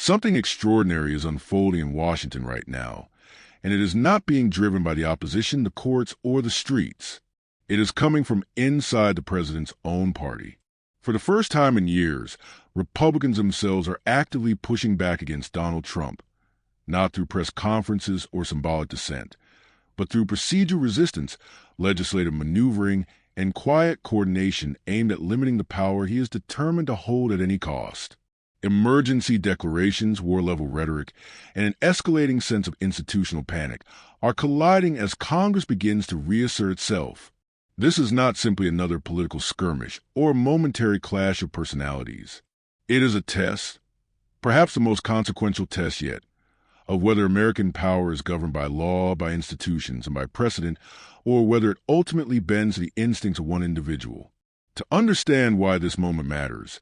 Something extraordinary is unfolding in Washington right now, and it is not being driven by the opposition, the courts, or the streets. It is coming from inside the president's own party. For the first time in years, Republicans themselves are actively pushing back against Donald Trump, not through press conferences or symbolic dissent, but through procedural resistance, legislative maneuvering, and quiet coordination aimed at limiting the power he is determined to hold at any cost. Emergency declarations, war-level rhetoric, and an escalating sense of institutional panic are colliding as Congress begins to reassert itself. This is not simply another political skirmish or a momentary clash of personalities. It is a test, perhaps the most consequential test yet, of whether American power is governed by law, by institutions, and by precedent, or whether it ultimately bends to the instincts of one individual. To understand why this moment matters,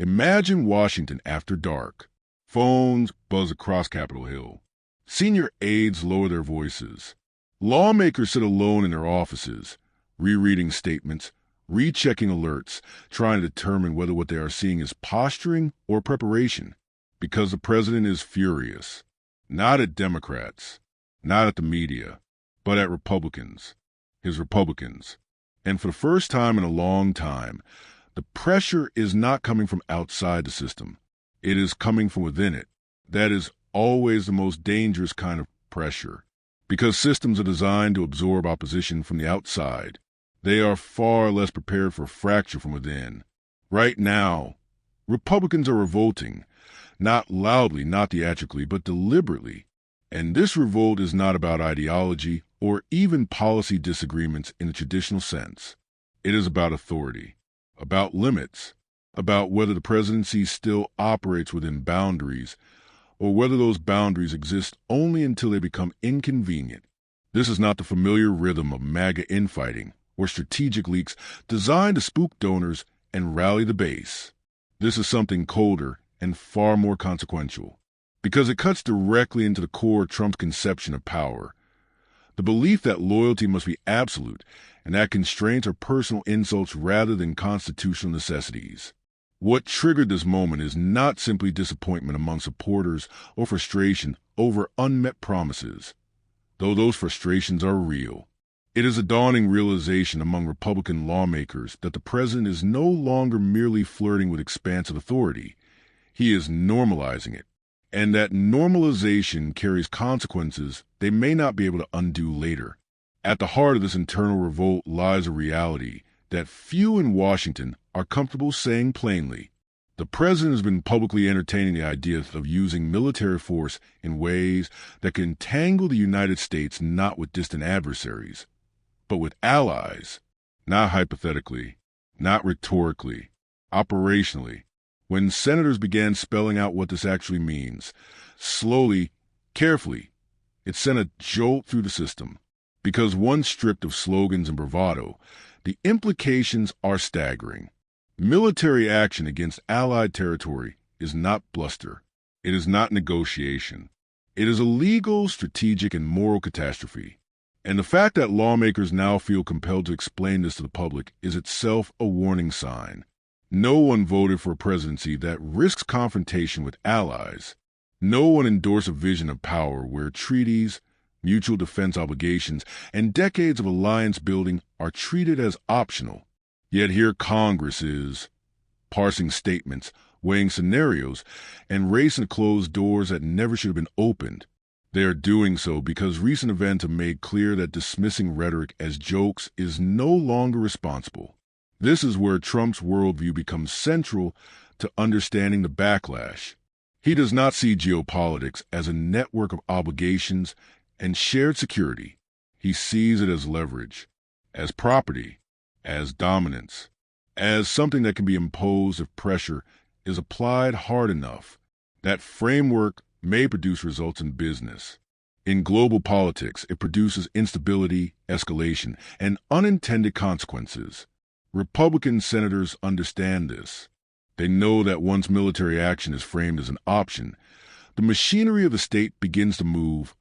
imagine Washington after dark. Phones buzz across Capitol Hill. Senior aides lower their voices. Lawmakers sit alone in their offices, rereading statements, rechecking alerts, trying to determine whether what they are seeing is posturing or preparation, because the president is furious. Not at Democrats, not at the media, but at Republicans, his Republicans. And for the first time in a long time, the pressure is not coming from outside the system. It is coming from within it. That is always the most dangerous kind of pressure, because systems are designed to absorb opposition from the outside. They are far less prepared for fracture from within. Right now, Republicans are revolting, not loudly, not theatrically, but deliberately. And this revolt is not about ideology or even policy disagreements in the traditional sense. It is about authority, about limits, about whether the presidency still operates within boundaries or whether those boundaries exist only until they become inconvenient. This is not the familiar rhythm of MAGA infighting or strategic leaks designed to spook donors and rally the base. This is something colder and far more consequential, because it cuts directly into the core of Trump's conception of power, the belief that loyalty must be absolute and that constraints are personal insults rather than constitutional necessities. What triggered this moment is not simply disappointment among supporters or frustration over unmet promises, though those frustrations are real. It is a dawning realization among Republican lawmakers that the president is no longer merely flirting with expansive authority. He is normalizing it, and that normalization carries consequences they may not be able to undo later. At the heart of this internal revolt lies a reality that few in Washington are comfortable saying plainly. The president has been publicly entertaining the idea of using military force in ways that can entangle the United States not with distant adversaries, but with allies, not hypothetically, not rhetorically, operationally. When senators began spelling out what this actually means, slowly, carefully, it sent a jolt through the system. Because once stripped of slogans and bravado, the implications are staggering. Military action against allied territory is not bluster. It is not negotiation. It is a legal, strategic, and moral catastrophe. And the fact that lawmakers now feel compelled to explain this to the public is itself a warning sign. No one voted for a presidency that risks confrontation with allies. No one endorsed a vision of power where treaties, mutual defense obligations, and decades of alliance building are treated as optional. Yet here Congress is, parsing statements, weighing scenarios, and racing to close doors that never should have been opened. They are doing so because recent events have made clear that dismissing rhetoric as jokes is no longer responsible. This is where Trump's worldview becomes central to understanding the backlash. He does not see geopolitics as a network of obligations and shared security. He sees it as leverage, as property, as dominance, as something that can be imposed if pressure is applied hard enough. That framework may produce results in business. In global politics, it produces instability, escalation, and unintended consequences. Republican senators understand this. They know that once military action is framed as an option, the machinery of the state begins to move,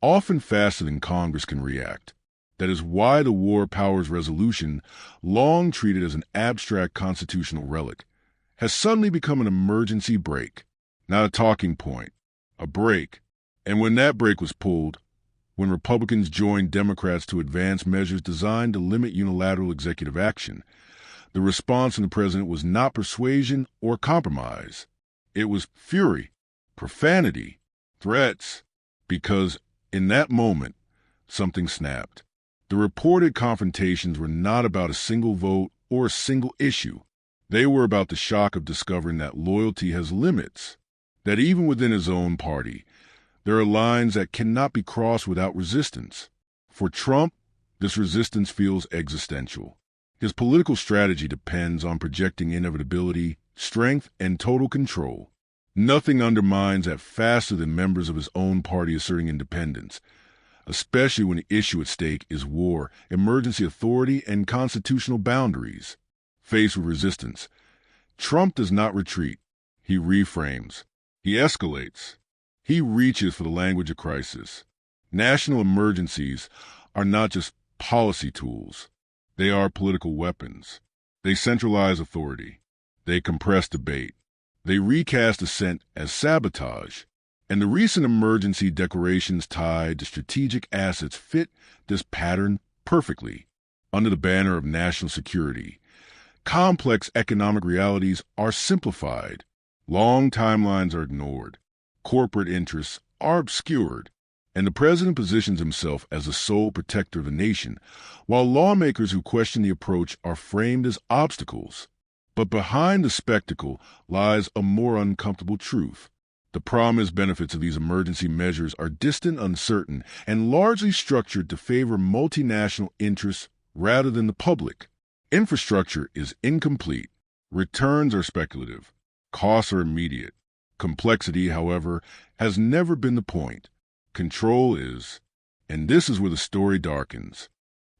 often faster than Congress can react. That is why the War Powers Resolution, long treated as an abstract constitutional relic, has suddenly become an emergency brake. not a talking point, a break. And when that break was pulled, when Republicans joined Democrats to advance measures designed to limit unilateral executive action, the response from the president was not persuasion or compromise. It was fury, profanity, threats, because in that moment, something snapped. The reported confrontations were not about a single vote or a single issue. They were about the shock of discovering that loyalty has limits, that even within his own party, there are lines that cannot be crossed without resistance. For Trump, this resistance feels existential. His political strategy depends on projecting inevitability, strength, and total control. Nothing undermines that faster than members of his own party asserting independence, especially when the issue at stake is war, emergency authority, and constitutional boundaries. Faced with resistance, Trump does not retreat. He reframes. He escalates. He reaches for the language of crisis. National emergencies are not just policy tools. They are political weapons. They centralize authority. They compress debate. They recast dissent as sabotage. And the recent emergency declarations tied to strategic assets fit this pattern perfectly. Under the banner of national security, complex economic realities are simplified. Long timelines are ignored. Corporate interests are obscured. And the president positions himself as the sole protector of the nation, while lawmakers who question the approach are framed as obstacles. But behind the spectacle lies a more uncomfortable truth. The promised benefits of these emergency measures are distant, uncertain, and largely structured to favor multinational interests rather than the public. Infrastructure is incomplete. Returns are speculative. Costs are immediate. Complexity, however, has never been the point. Control is. And this is where the story darkens.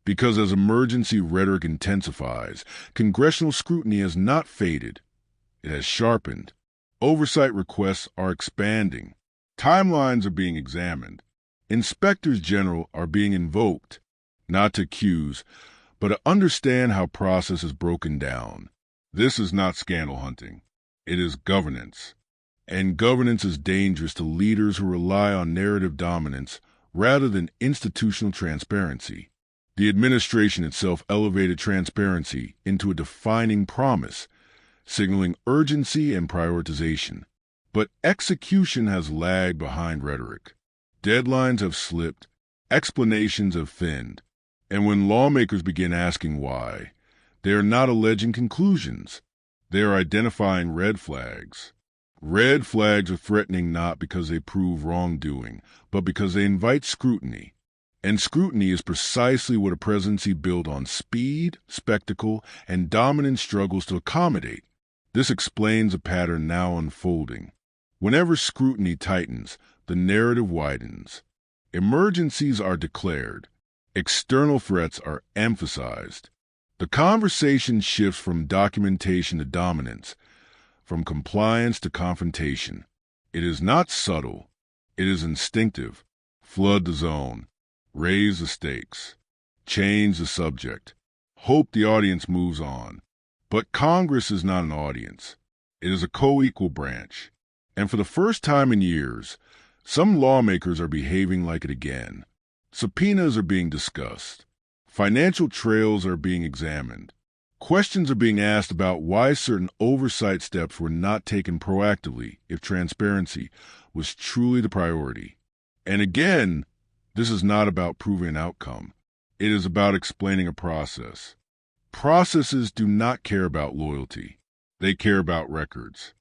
Because as emergency rhetoric intensifies, congressional scrutiny has not faded. It has sharpened. Oversight requests are expanding. Timelines are being examined. Inspectors general are being invoked, not to accuse, but to understand how process is broken down. This is not scandal hunting. It is governance. And governance is dangerous to leaders who rely on narrative dominance rather than institutional transparency. The administration itself elevated transparency into a defining promise, signaling urgency and prioritization. But execution has lagged behind rhetoric. Deadlines have slipped, explanations have thinned, and when lawmakers begin asking why, they are not alleging conclusions. They are identifying red flags. Red flags are threatening not because they prove wrongdoing, but because they invite scrutiny. And scrutiny is precisely what a presidency built on speed, spectacle, and dominance struggles to accommodate. This explains a pattern now unfolding. Whenever scrutiny tightens, the narrative widens. Emergencies are declared. External threats are emphasized. The conversation shifts from documentation to dominance, from compliance to confrontation. It is not subtle. It is instinctive. Flood the zone. Raise the stakes. Change the subject. Hope the audience moves on. But Congress is not an audience. It is a co-equal branch. And for the first time in years, some lawmakers are behaving like it again. Subpoenas are being discussed. Financial trails are being examined. Questions are being asked about why certain oversight steps were not taken proactively if transparency was truly the priority. And again, this is not about proving an outcome. It is about explaining a process. Processes do not care about loyalty. They care about records.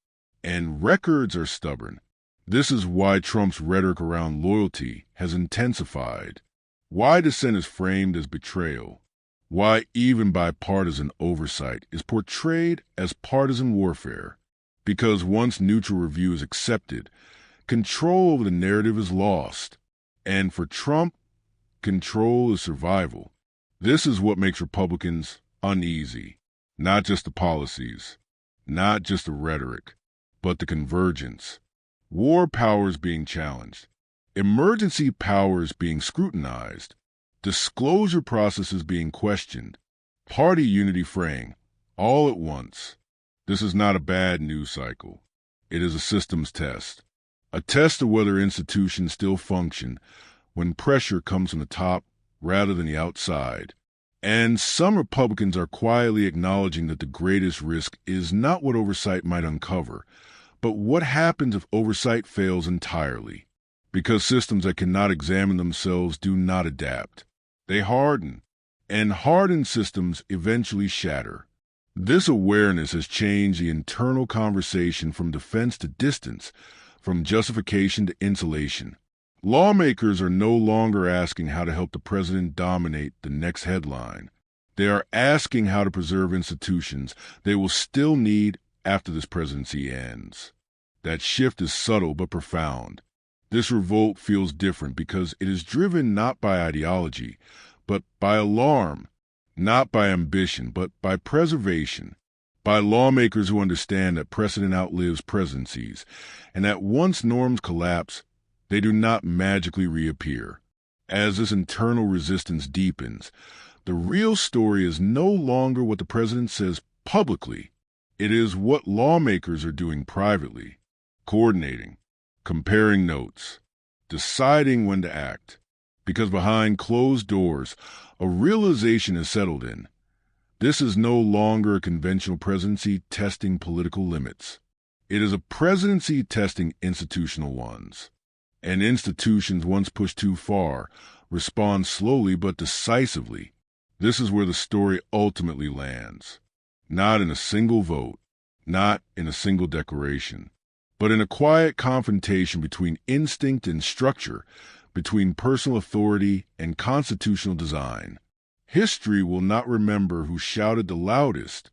And records are stubborn. This is why Trump's rhetoric around loyalty has intensified. Why dissent is framed as betrayal. Why even bipartisan oversight is portrayed as partisan warfare. Because once neutral review is accepted, control over the narrative is lost. And for Trump, control is survival. This is what makes Republicans uneasy. Not just the policies, not just the rhetoric, but the convergence. War powers being challenged. Emergency powers being scrutinized. Disclosure processes being questioned. Party unity fraying, all at once. This is not a bad news cycle. It is a systems test, a test of whether institutions still function when pressure comes from the top rather than the outside. And some Republicans are quietly acknowledging that the greatest risk is not what oversight might uncover, but what happens if oversight fails entirely. Because systems that cannot examine themselves do not adapt. They harden, and hardened systems eventually shatter. This awareness has changed the internal conversation from defense to distance, from justification to insulation. Lawmakers are no longer asking how to help the president dominate the next headline. They are asking how to preserve institutions they will still need after this presidency ends. That shift is subtle but profound. This revolt feels different because it is driven not by ideology, but by alarm, not by ambition, but by preservation, by lawmakers who understand that precedent outlives presidencies, and that once norms collapse, they do not magically reappear. As this internal resistance deepens, the real story is no longer what the president says publicly. It is what lawmakers are doing privately, coordinating, comparing notes, deciding when to act. Because behind closed doors, a realization is settled in. This is no longer a conventional presidency testing political limits. It is a presidency testing institutional ones. And institutions, once pushed too far, respond slowly but decisively. This is where the story ultimately lands. Not in a single vote, not in a single declaration, but in a quiet confrontation between instinct and structure, between personal authority and constitutional design. History will not remember who shouted the loudest.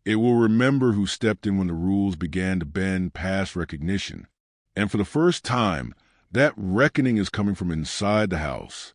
It will remember who stepped in when the rules began to bend past recognition. And for the first time, that reckoning is coming from inside the House.